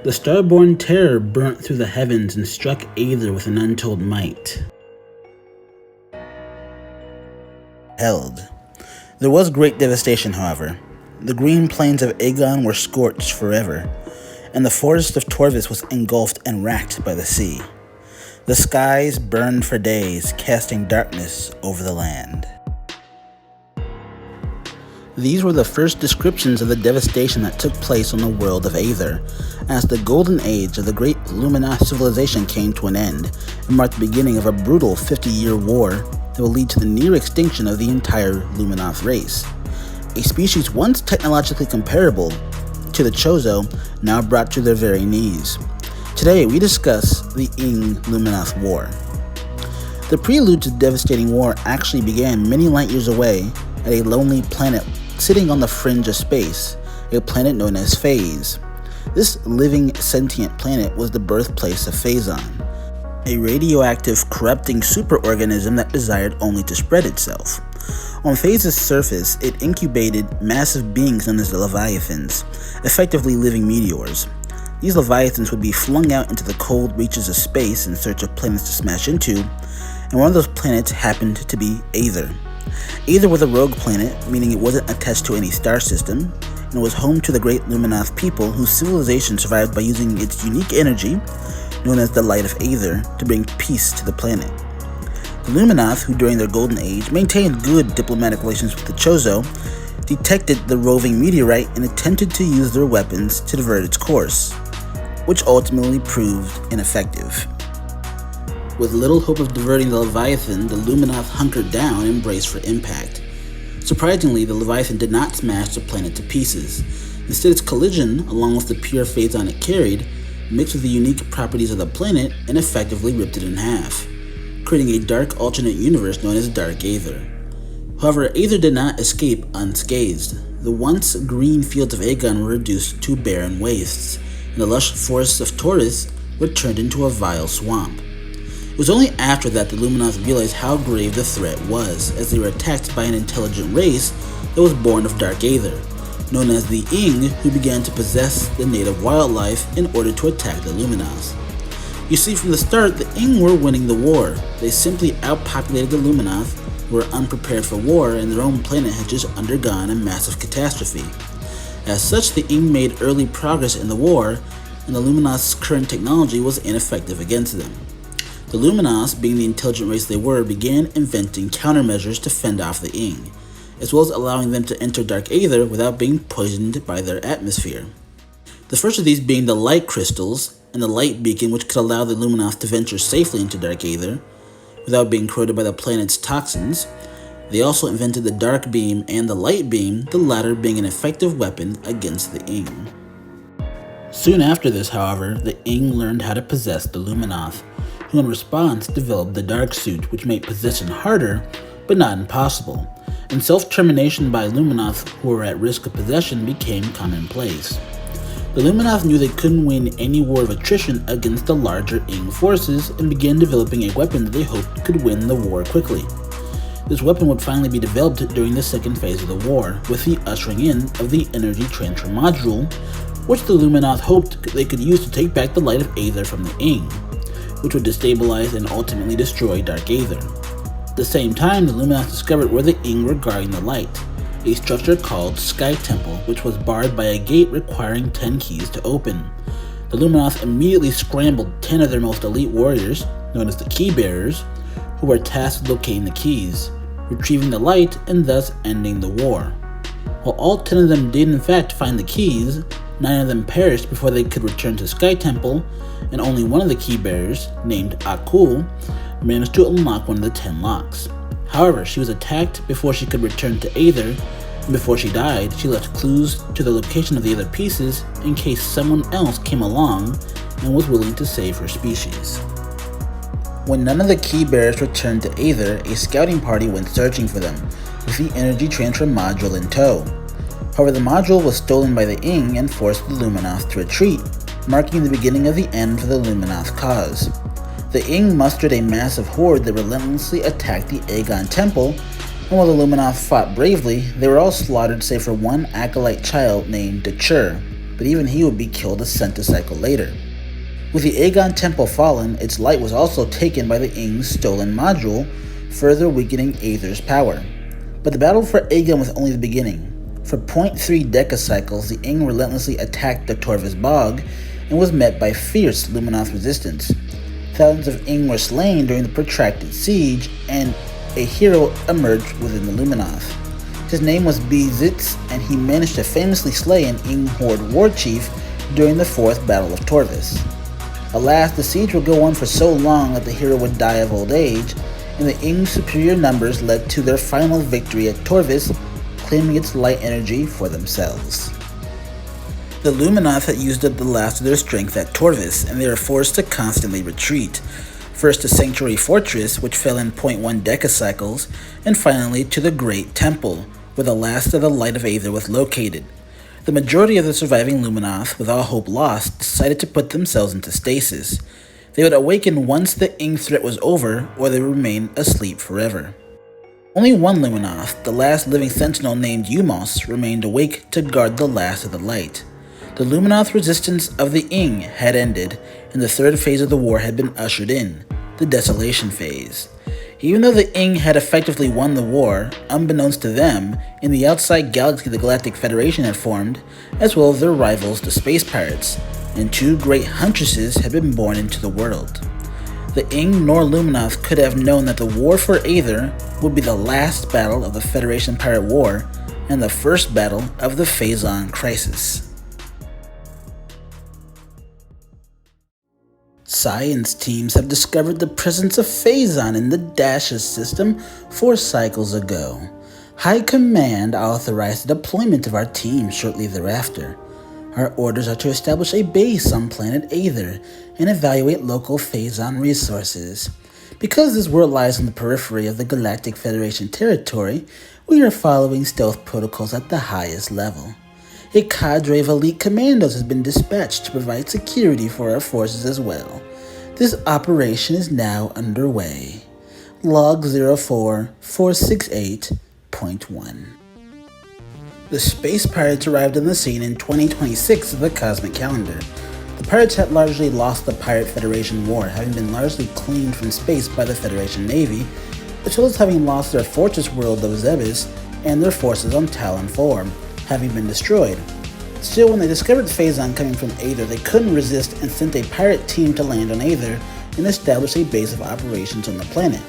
The starborn terror burnt through the heavens and struck Aether with an untold might. Held. There was great devastation, however. The green plains of Aegon were scorched forever, and the forest of Torvis was engulfed and racked by the sea. The skies burned for days, casting darkness over the land. These were the first descriptions of the devastation that took place on the world of Aether, as the golden age of the great Luminoth civilization came to an end, and marked the beginning of a brutal 50-year war that will lead to the near extinction of the entire Luminoth race. A species once technologically comparable to the Chozo, now brought to their very knees. Today we discuss the Luminoth War. The prelude to the devastating war actually began many light years away at a lonely planet sitting on the fringe of space, a planet known as Phase. This living, sentient planet was the birthplace of Phazon, a radioactive, corrupting superorganism that desired only to spread itself. On Phase's surface, it incubated massive beings known as the Leviathans, effectively living meteors. These Leviathans would be flung out into the cold reaches of space in search of planets to smash into, and one of those planets happened to be Aether. Aether was a rogue planet, meaning it wasn't attached to any star system, and was home to the great Luminoth people whose civilization survived by using its unique energy, known as the Light of Aether, to bring peace to the planet. The Luminoth, who during their golden age maintained good diplomatic relations with the Chozo, detected the roving meteorite and attempted to use their weapons to divert its course, which ultimately proved ineffective. With little hope of diverting the Leviathan, the Luminoth hunkered down and braced for impact. Surprisingly, the Leviathan did not smash the planet to pieces. Instead, its collision, along with the pure Phazon it carried, mixed with the unique properties of the planet and effectively ripped it in half, creating a dark alternate universe known as Dark Aether. However, Aether did not escape unscathed. The once green fields of Aegon were reduced to barren wastes, and the lush forests of Taurus were turned into a vile swamp. It was only after that the Luminoth realized how grave the threat was, as they were attacked by an intelligent race that was born of Dark Aether, known as the who began to possess the native wildlife in order to attack the Luminoth. You see, from the start, the were winning the war. They simply outpopulated the Luminoth, who were unprepared for war, and their own planet had just undergone a massive catastrophe. As such, the made early progress in the war, and the Luminoth's current technology was ineffective against them. The Luminoths, being the intelligent race they were, began inventing countermeasures to fend off the as well as allowing them to enter Dark Aether without being poisoned by their atmosphere. The first of these being the light crystals and the light beacon, which could allow the Luminoth to venture safely into Dark Aether without being corroded by the planet's toxins. They also invented the dark beam and the light beam, the latter being an effective weapon against the Soon after this, however, the learned how to possess the Luminoth, who in response developed the Dark Suit, which made possession harder, but not impossible, and self-termination by Luminoth who were at risk of possession became commonplace. The Luminoth knew they couldn't win any war of attrition against the larger forces and began developing a weapon that they hoped could win the war quickly. This weapon would finally be developed during the second phase of the war, with the ushering in of the Energy Transfer Module, which the Luminoth hoped they could use to take back the Light of Aether from the which would destabilize and ultimately destroy Dark Aether. At the same time, the Luminoth discovered where the were guarding the light, a structure called Sky Temple, which was barred by a gate requiring 10 keys to open. The Luminoth immediately scrambled 10 of their most elite warriors, known as the Key Bearers, who were tasked with locating the keys, retrieving the light, and thus ending the war. While all 10 of them did in fact find the keys, 9 of them perished before they could return to Sky Temple, and only one of the key bearers, named Akul, managed to unlock one of the 10 locks. However, she was attacked before she could return to Aether, and before she died, she left clues to the location of the other pieces in case someone else came along and was willing to save her species. When none of the key bearers returned to Aether, a scouting party went searching for them, with the Energy Transfer Module in tow. However, the module was stolen by the and forced the Luminoth to retreat, marking the beginning of the end for the Luminoth cause. The mustered a massive horde that relentlessly attacked the Aegon Temple, and while the Luminoth fought bravely, they were all slaughtered save for one acolyte child named Dachur. but even he would be killed a centicycle later. With the Aegon Temple fallen, its light was also taken by the Ing's stolen module, further weakening Aether's power. But the battle for Aegon was only the beginning. For 0.3 decacycles, the Ing relentlessly attacked the Torvis Bog and was met by fierce Luminoth resistance. Thousands of Ing were slain during the protracted siege, and a hero emerged within the Luminoth. His name was Bizitz, and he managed to famously slay an Ing Horde war chief during the Fourth Battle of Torvis. Alas, the siege would go on for so long that the hero would die of old age, and the Ing's superior numbers led to their final victory at Torvis, claiming its light energy for themselves. The Luminoth had used up the last of their strength at Torvis, and they were forced to constantly retreat. First to Sanctuary Fortress, which fell in 0.1 decacycles, and finally to the Great Temple, where the last of the Light of Aether was located. The majority of the surviving Luminoth, with all hope lost, decided to put themselves into stasis. They would awaken once the Ing threat was over, or they would remain asleep forever. Only one Luminoth, the last living sentinel named Umos, remained awake to guard the last of the light. The Luminoth resistance of the Ing had ended, and the third phase of the war had been ushered in, the Desolation phase. Even though the Ing had effectively won the war, unbeknownst to them, in the outside galaxy the Galactic Federation had formed, as well as their rivals the Space Pirates, and two great huntresses had been born into the world. The Ing nor Luminoth could have known that the war for Aether would be the last battle of the Federation Pirate War, and the first battle of the Phazon Crisis. Science teams have discovered the presence of Phazon in the Dashes system 4 cycles ago. High Command authorized the deployment of our team shortly thereafter. Our orders are to establish a base on planet Aether and evaluate local Phazon resources. Because this world lies on the periphery of the Galactic Federation territory, we are following stealth protocols at the highest level. A cadre of elite commandos has been dispatched to provide security for our forces as well. This operation is now underway. Log 04468.1. The Space Pirates arrived on the scene in 2026 of the Cosmic Calendar. The pirates had largely lost the Pirate Federation War, having been largely cleaned from space by the Federation Navy, as well as having lost their fortress world of Zebes and their forces on Talon 4, having been destroyed. Still, when they discovered Phazon coming from Aether, they couldn't resist and sent a pirate team to land on Aether and establish a base of operations on the planet.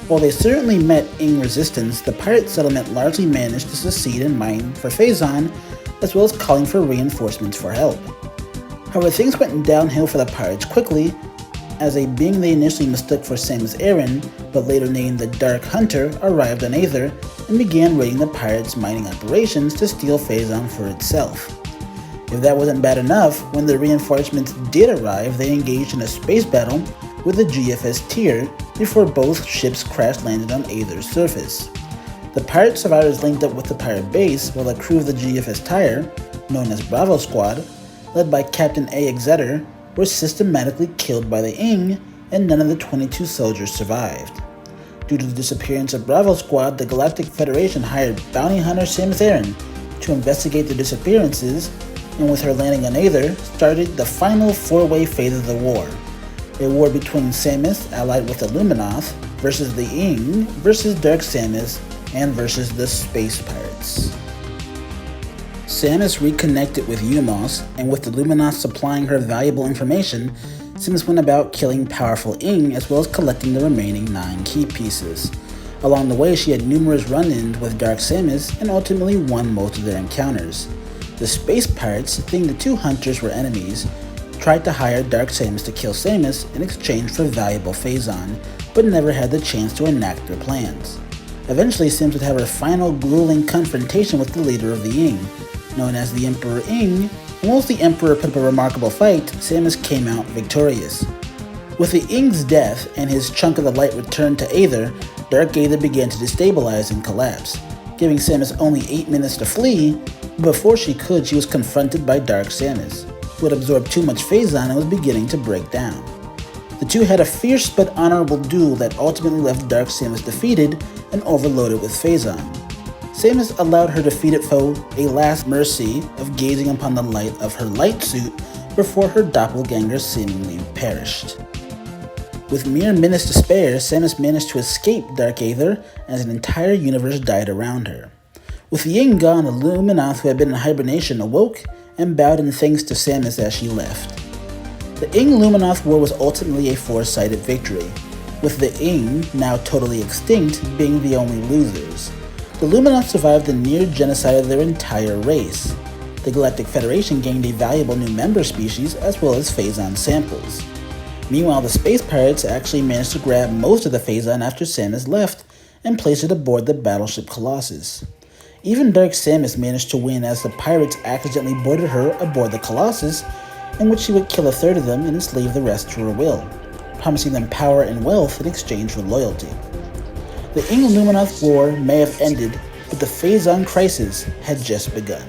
While they certainly met Ing resistance, the pirate settlement largely managed to succeed in mining for Phazon, as well as calling for reinforcements for help. However, things went downhill for the pirates quickly, as a being they initially mistook for Samus Aran, but later named the Dark Hunter, arrived on Aether and began raiding the pirates' mining operations to steal Phazon for itself. If that wasn't bad enough, when the reinforcements did arrive, they engaged in a space battle with the GFS Tyr before both ships crash-landed on Aether's surface. The pirate survivors linked up with the pirate base, while the crew of the GFS Tyr, known as Bravo Squad, led by Captain A. Xeratone, were systematically killed by the Ing, and none of the 22 soldiers survived. Due to the disappearance of Bravo Squad, the Galactic Federation hired bounty hunter Samus Aran to investigate the disappearances, and with her landing on Aether, started the final 4-way phase of the war. A war between Samus, allied with the Luminoth, versus the Ing, versus Dark Samus, and versus the Space Pirates. Samus reconnected with Umos, and with the Luminoth supplying her valuable information, Samus went about killing powerful Ing as well as collecting the remaining 9 key pieces. Along the way, she had numerous run-ins with Dark Samus and ultimately won most of their encounters. The Space Pirates, thinking the two hunters were enemies, tried to hire Dark Samus to kill Samus in exchange for valuable Phazon, but never had the chance to enact their plans. Eventually, Samus would have her final grueling confrontation with the leader of the Ing, known as the Emperor Ing, and once the Emperor put up a remarkable fight, Samus came out victorious. With the Ing's death and his chunk of the light returned to Aether, Dark Aether began to destabilize and collapse, giving Samus only 8 minutes to flee, but before she could, she was confronted by Dark Samus, who had absorbed too much Phazon and was beginning to break down. The two had a fierce but honorable duel that ultimately left Dark Samus defeated and overloaded with Phazon. Samus allowed her defeated foe a last mercy of gazing upon the light of her light suit before her doppelganger seemingly perished. With mere minutes to spare, Samus managed to escape Dark Aether as an entire universe died around her. With the Ying gone, the Luminoth who had been in hibernation awoke and bowed in thanks to Samus as she left. The Ing-Luminoth War was ultimately a four-sided victory, with the Ing, now totally extinct, being the only losers. The Luminoth survived the near genocide of their entire race. The Galactic Federation gained a valuable new member species as well as Phazon samples. Meanwhile, the Space Pirates actually managed to grab most of the Phazon after Samus left and place it aboard the battleship Colossus. Even Dark Samus managed to win as the pirates accidentally boarded her aboard the Colossus, in which she would kill a third of them and enslave the rest to her will, promising them power and wealth in exchange for loyalty. The Ing-Luminoth War may have ended, but the Phazon crisis had just begun.